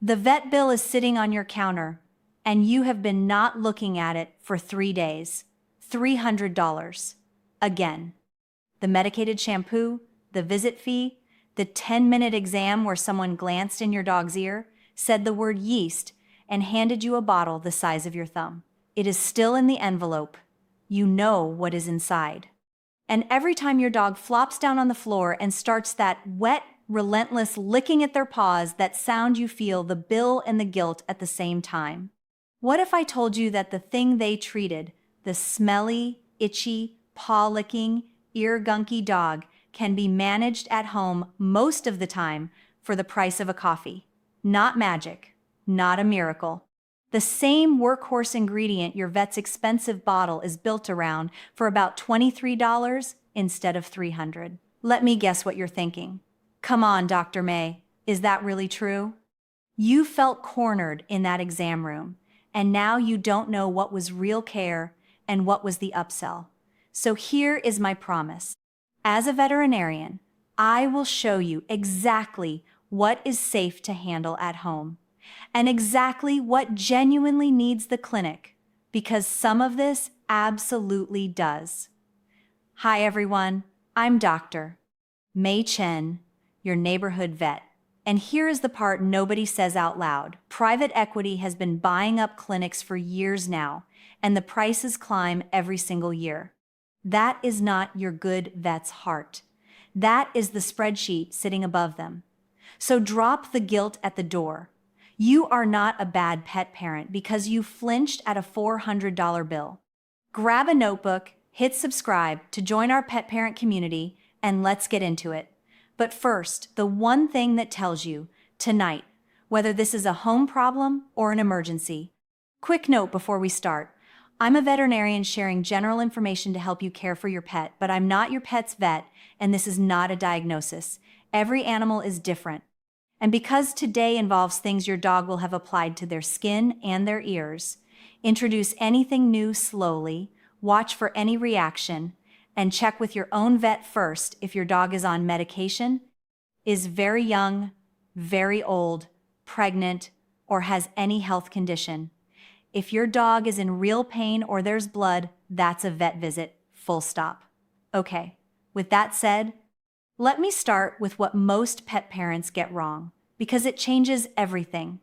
The vet bill is sitting on your counter, and you have been not looking at it for 3 days. $300. Again. The medicated shampoo, the visit fee, the 10-minute exam where someone glanced in your dog's ear, said the word yeast, and handed you a bottle the size of your thumb. It is still in the envelope. You know what is inside. And every time your dog flops down on the floor and starts that wet, relentless licking at their paws, that sound, you feel the bill and the guilt at the same time. What if I told you that the thing they treated, the smelly, itchy, paw-licking, ear-gunky dog, can be managed at home most of the time for the price of a coffee? Not magic, not a miracle. The same workhorse ingredient your vet's expensive bottle is built around for about $23 instead of $300. Let me guess what you're thinking. Come on, Dr. May, is that really true? You felt cornered in that exam room, and now you don't know what was real care and what was the upsell. So here is my promise. As a veterinarian, I will show you exactly what is safe to handle at home, and exactly what genuinely needs the clinic, because some of this absolutely does. Hi everyone, I'm Dr. May Chen, your neighborhood vet. And here is the part nobody says out loud. Private equity has been buying up clinics for years now, and the prices climb every single year. That is not your good vet's heart. That is the spreadsheet sitting above them. So drop the guilt at the door. You are not a bad pet parent because you flinched at a $400 bill. Grab a notebook, hit subscribe to join our pet parent community, and let's get into it. But first, the one thing that tells you tonight, whether this is a home problem or an emergency. Quick note before we start. I'm a veterinarian sharing general information to help you care for your pet, but I'm not your pet's vet, and this is not a diagnosis. Every animal is different. And because today involves things your dog will have applied to their skin and their ears, introduce anything new slowly, watch for any reaction, and check with your own vet first if your dog is on medication, is very young, very old, pregnant, or has any health condition. If your dog is in real pain or there's blood, that's a vet visit, full stop. Okay, with that said, let me start with what most pet parents get wrong, because it changes everything.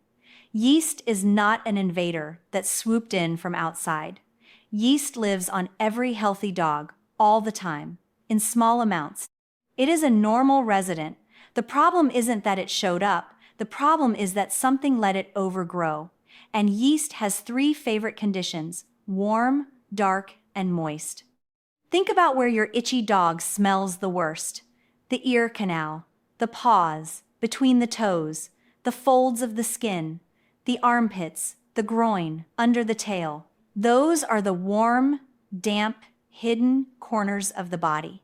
Yeast is not an invader that swooped in from outside. Yeast lives on every healthy dog, all the time, in small amounts. It is a normal resident. The problem isn't that it showed up. The problem is that something let it overgrow. And yeast has 3 favorite conditions: warm, dark, and moist. Think about where your itchy dog smells the worst. The ear canal, the paws, between the toes, the folds of the skin, the armpits, the groin, under the tail. Those are the warm, damp, hidden corners of the body.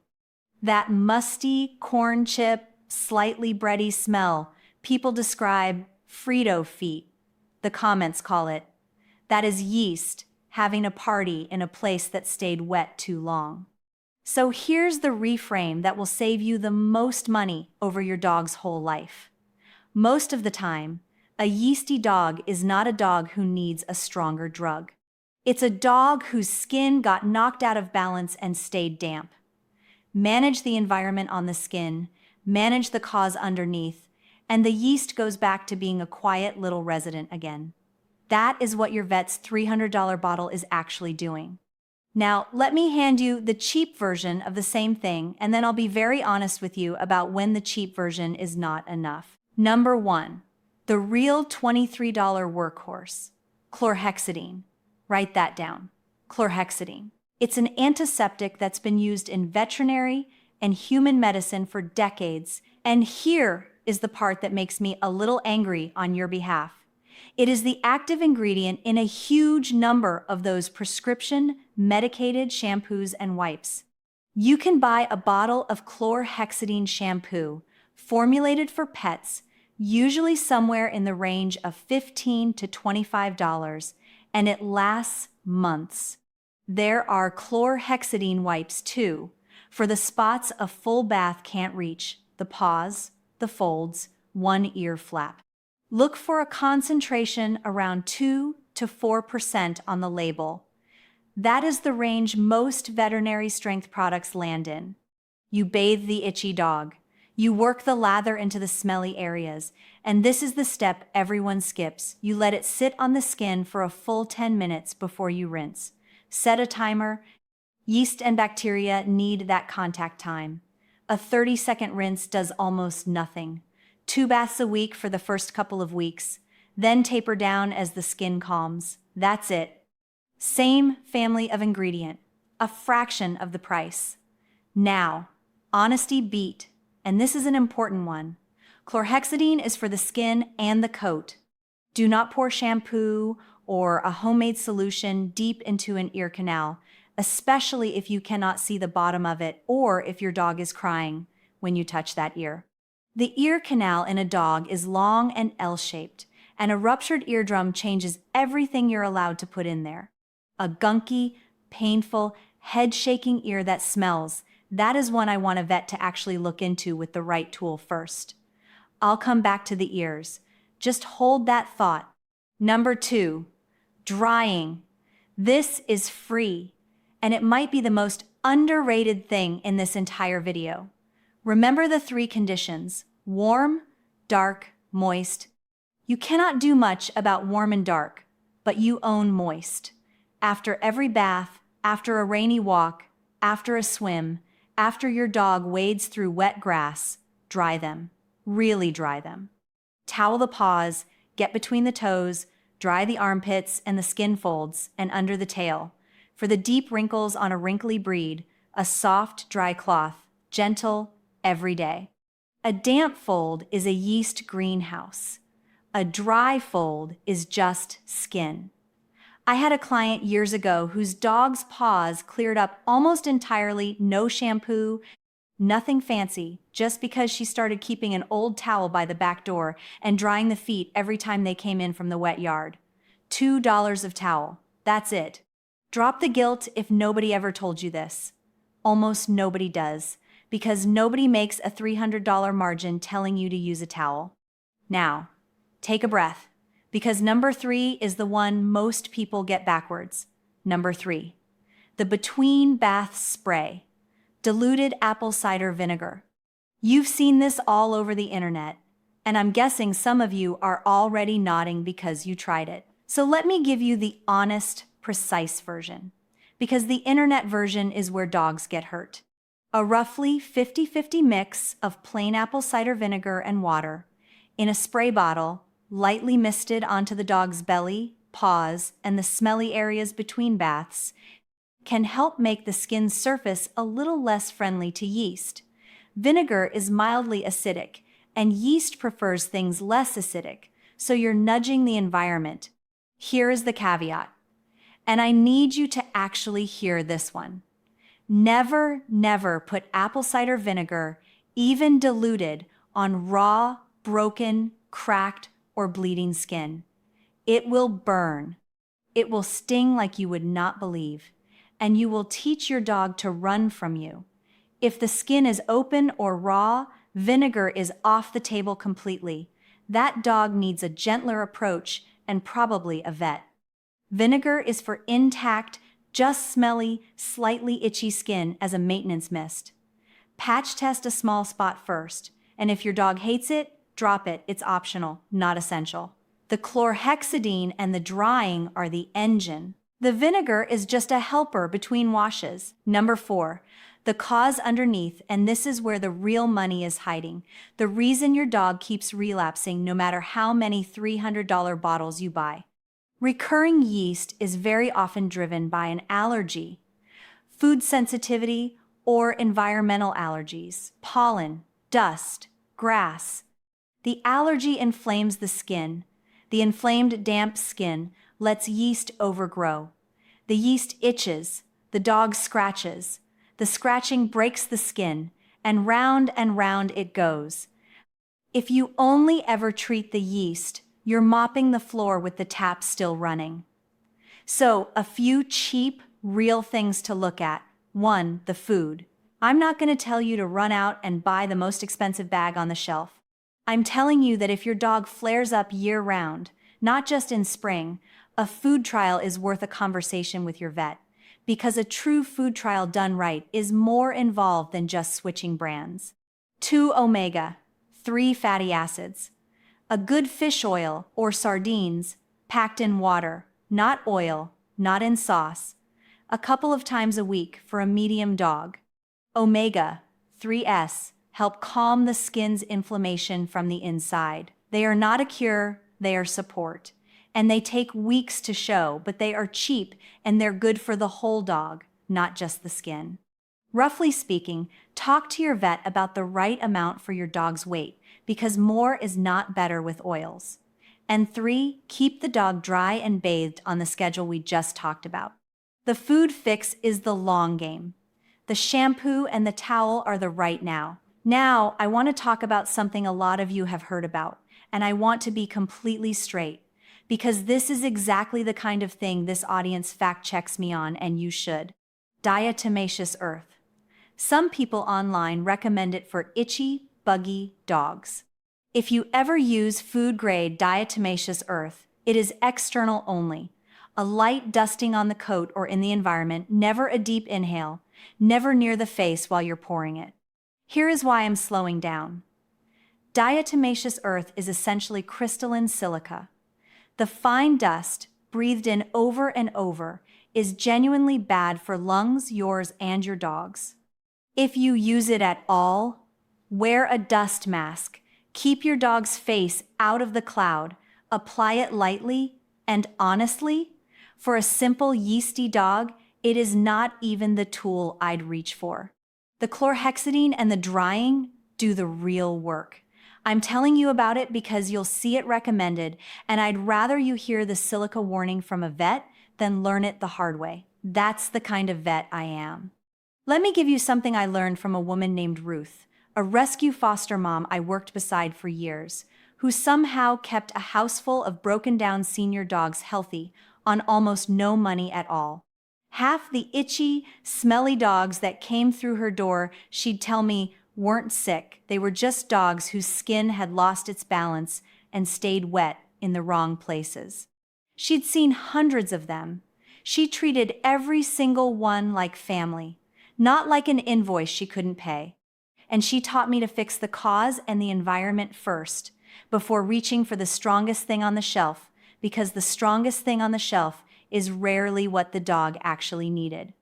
That musty, corn chip, slightly bready smell people describe Frito feet. The comments call it. That is yeast having a party in a place that stayed wet too long. So here's the reframe that will save you the most money over your dog's whole life. Most of the time, a yeasty dog is not a dog who needs a stronger drug. It's a dog whose skin got knocked out of balance and stayed damp. Manage the environment on the skin, manage the cause underneath, and the yeast goes back to being a quiet little resident again. That is what your vet's $300 bottle is actually doing. Now, let me hand you the cheap version of the same thing, and then I'll be very honest with you about when the cheap version is not enough. Number 1, the real $23 workhorse, chlorhexidine. Write that down. Chlorhexidine. It's an antiseptic that's been used in veterinary and human medicine for decades, and here is the part that makes me a little angry on your behalf. It is the active ingredient in a huge number of those prescription medicated shampoos and wipes. You can buy a bottle of chlorhexidine shampoo formulated for pets, usually somewhere in the range of $15 to $25, and it lasts months. There are chlorhexidine wipes too, for the spots a full bath can't reach, the paws, the folds, one ear flap. Look for a concentration around 2 to 4% on the label. That is the range most veterinary strength products land in. You bathe the itchy dog. You work the lather into the smelly areas, and this is the step everyone skips. You let it sit on the skin for a full 10 minutes before you rinse. Set a timer. Yeast and bacteria need that contact time. A 30-second rinse does almost nothing. 2 baths a week for the first couple of weeks, then taper down as the skin calms. That's it. Same family of ingredient, a fraction of the price. Now, honesty beat, and this is an important one. Chlorhexidine is for the skin and the coat. Do not pour shampoo or a homemade solution deep into an ear canal, especially if you cannot see the bottom of it or if your dog is crying when you touch that ear. The ear canal in a dog is long and L-shaped, and a ruptured eardrum changes everything you're allowed to put in there. A gunky, painful, head-shaking ear that smells, that is one I want a vet to actually look into with the right tool first. I'll come back to the ears. Just hold that thought. Number 2, drying. This is free, and it might be the most underrated thing in this entire video. Remember the 3 conditions: warm, dark, moist. You cannot do much about warm and dark, but you own moist. After every bath, after a rainy walk, after a swim, after your dog wades through wet grass, dry them. Really dry them. Towel the paws, get between the toes, dry the armpits and the skin folds and under the tail. For the deep wrinkles on a wrinkly breed, a soft, dry cloth, gentle, every day. A damp fold is a yeast greenhouse. A dry fold is just skin. I had a client years ago whose dog's paws cleared up almost entirely, no shampoo, nothing fancy, just because she started keeping an old towel by the back door and drying the feet every time they came in from the wet yard. $2 of towel. That's it. Drop the guilt if nobody ever told you this. Almost nobody does, because nobody makes a $300 margin telling you to use a towel. Now, take a breath, because number 3 is the one most people get backwards. Number 3, the between bath spray, diluted apple cider vinegar. You've seen this all over the internet, and I'm guessing some of you are already nodding because you tried it. So let me give you the honest, precise version, because the internet version is where dogs get hurt. A roughly 50-50 mix of plain apple cider vinegar and water in a spray bottle, lightly misted onto the dog's belly, paws, and the smelly areas between baths, can help make the skin's surface a little less friendly to yeast. Vinegar is mildly acidic, and yeast prefers things less acidic, so you're nudging the environment. Here is the caveat, and I need you to actually hear this one. Never, never put apple cider vinegar, even diluted, on raw, broken, cracked, or bleeding skin. It will burn. It will sting like you would not believe, and you will teach your dog to run from you. If the skin is open or raw, vinegar is off the table completely. That dog needs a gentler approach and probably a vet. Vinegar is for intact, just smelly, slightly itchy skin as a maintenance mist. Patch test a small spot first, and if your dog hates it, drop it. It's optional, not essential. The chlorhexidine and the drying are the engine. The vinegar is just a helper between washes. Number 4, the cause underneath, and this is where the real money is hiding. The reason your dog keeps relapsing no matter how many $300 bottles you buy. Recurring yeast is very often driven by an allergy, food sensitivity, or environmental allergies, pollen, dust, grass. The allergy inflames the skin. The inflamed, damp skin lets yeast overgrow. The yeast itches, the dog scratches. The scratching breaks the skin, and round it goes. If you only ever treat the yeast, you're mopping the floor with the tap still running. So, a few cheap, real things to look at. 1, the food. I'm not going to tell you to run out and buy the most expensive bag on the shelf. I'm telling you that if your dog flares up year-round, not just in spring, a food trial is worth a conversation with your vet, because a true food trial done right is more involved than just switching brands. 2 omega-3 fatty acids. A good fish oil or sardines, packed in water, not oil, not in sauce, a couple of times a week for a medium dog. Omega-3s help calm the skin's inflammation from the inside. They are not a cure, they are support. And they take weeks to show, but they are cheap and they're good for the whole dog, not just the skin. Roughly speaking, talk to your vet about the right amount for your dog's weight, because more is not better with oils. And 3, keep the dog dry and bathed on the schedule we just talked about. The food fix is the long game. The shampoo and the towel are the right now. Now, I want to talk about something a lot of you have heard about, and I want to be completely straight, because this is exactly the kind of thing this audience fact-checks me on, and you should. Diatomaceous earth. Some people online recommend it for itchy, buggy dogs. If you ever use food-grade diatomaceous earth, it is external only. A light dusting on the coat or in the environment, never a deep inhale, never near the face while you're pouring it. Here is why I'm slowing down. Diatomaceous earth is essentially crystalline silica. The fine dust, breathed in over and over, is genuinely bad for lungs, yours and your dog's. If you use it at all, wear a dust mask, keep your dog's face out of the cloud, apply it lightly, and honestly, for a simple yeasty dog, it is not even the tool I'd reach for. The chlorhexidine and the drying do the real work. I'm telling you about it because you'll see it recommended, and I'd rather you hear the silica warning from a vet than learn it the hard way. That's the kind of vet I am. Let me give you something I learned from a woman named Ruth, a rescue foster mom I worked beside for years, who somehow kept a house full of broken-down senior dogs healthy on almost no money at all. Half the itchy, smelly dogs that came through her door, she'd tell me, weren't sick. They were just dogs whose skin had lost its balance and stayed wet in the wrong places. She'd seen hundreds of them. She treated every single one like family, not like an invoice she couldn't pay. And she taught me to fix the cause and the environment first, before reaching for the strongest thing on the shelf, because the strongest thing on the shelf is rarely what the dog actually needed.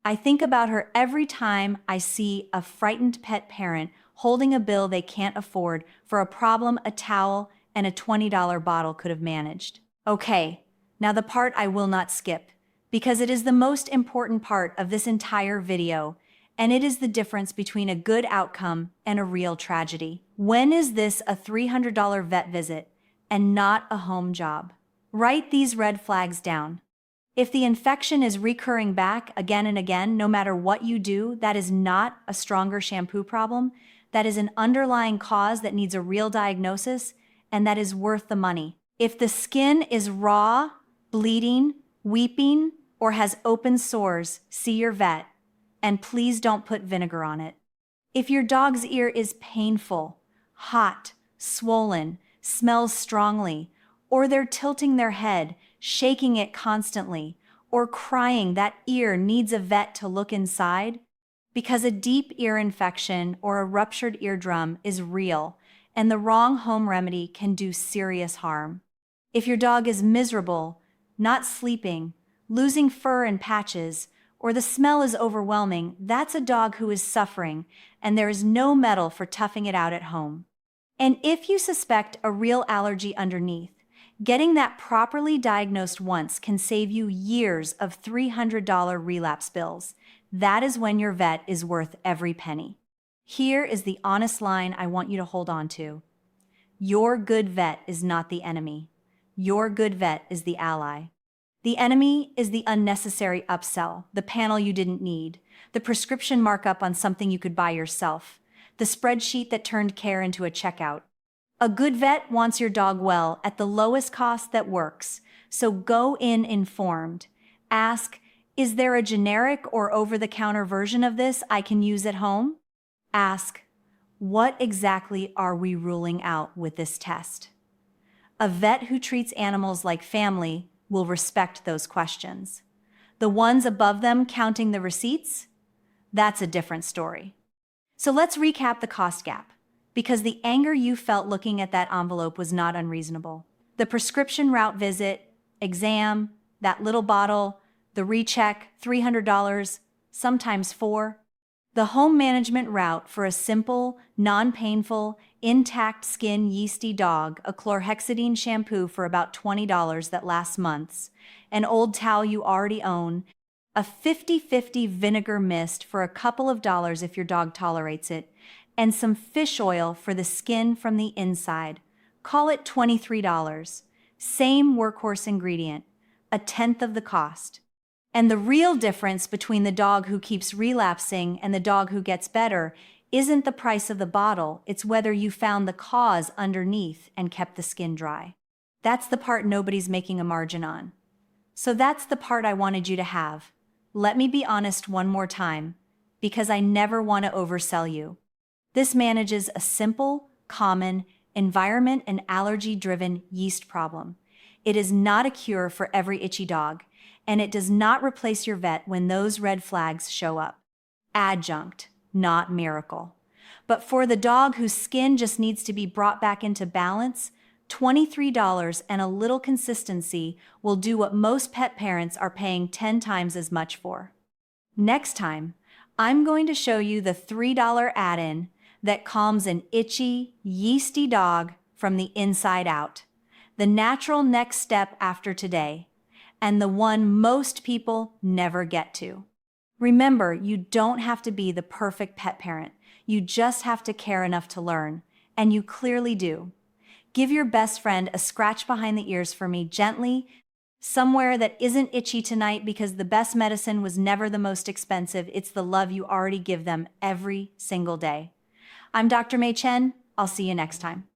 I think about her every time I see a frightened pet parent holding a bill they can't afford for a problem a towel and a $20 bottle could have managed. Okay, now the part I will not skip, because it is the most important part of this entire video, and it is the difference between a good outcome and a real tragedy. When is this a $300 vet visit and not a home job? Write these red flags down. If the infection is recurring back again and again, no matter what you do, that is not a stronger shampoo problem. That is an underlying cause that needs a real diagnosis, and that is worth the money. If the skin is raw, bleeding, weeping, or has open sores, see your vet. And please don't put vinegar on it. If your dog's ear is painful, hot, swollen, smells strongly, or they're tilting their head, shaking it constantly, or crying, that ear needs a vet to look inside, because a deep ear infection or a ruptured eardrum is real, and the wrong home remedy can do serious harm. If your dog is miserable, not sleeping, losing fur and patches, or the smell is overwhelming, that's a dog who is suffering, and there is no medal for toughing it out at home. And if you suspect a real allergy underneath, getting that properly diagnosed once can save you years of $300 relapse bills. That is when your vet is worth every penny. Here is the honest line I want you to hold on to. Your good vet is not the enemy. Your good vet is the ally. The enemy is the unnecessary upsell, the panel you didn't need, the prescription markup on something you could buy yourself, the spreadsheet that turned care into a checkout. A good vet wants your dog well at the lowest cost that works, so go in informed. Ask, is there a generic or over-the-counter version of this I can use at home? Ask, What exactly are we ruling out with this test? A vet who treats animals like family will respect those questions. The ones above them counting the receipts? That's a different story. So let's recap the cost gap, because the anger you felt looking at that envelope was not unreasonable. The prescription route visit, exam, that little bottle, the recheck, $300, sometimes $4. The home management route for a simple, non-painful, intact skin yeasty dog, a chlorhexidine shampoo for about $20 that lasts months, an old towel you already own, a 50-50 vinegar mist for a couple of dollars if your dog tolerates it, and some fish oil for the skin from the inside. Call it $23. Same workhorse ingredient, a tenth of the cost. And the real difference between the dog who keeps relapsing and the dog who gets better isn't the price of the bottle, it's whether you found the cause underneath and kept the skin dry. That's the part nobody's making a margin on. So that's the part I wanted you to have. Let me be honest one more time, because I never want to oversell you. This manages a simple, common, environment and allergy-driven yeast problem. It is not a cure for every itchy dog, and it does not replace your vet when those red flags show up. Adjunct, not miracle. But for the dog whose skin just needs to be brought back into balance, $23 and a little consistency will do what most pet parents are paying 10 times as much for. Next time, I'm going to show you the $3 add-in that calms an itchy, yeasty dog from the inside out. The natural next step after today, and the one most people never get to. Remember, you don't have to be the perfect pet parent. You just have to care enough to learn, and you clearly do. Give your best friend a scratch behind the ears for me gently, somewhere that isn't itchy tonight, because the best medicine was never the most expensive. It's the love you already give them every single day. I'm Dr. May Chen. I'll see you next time.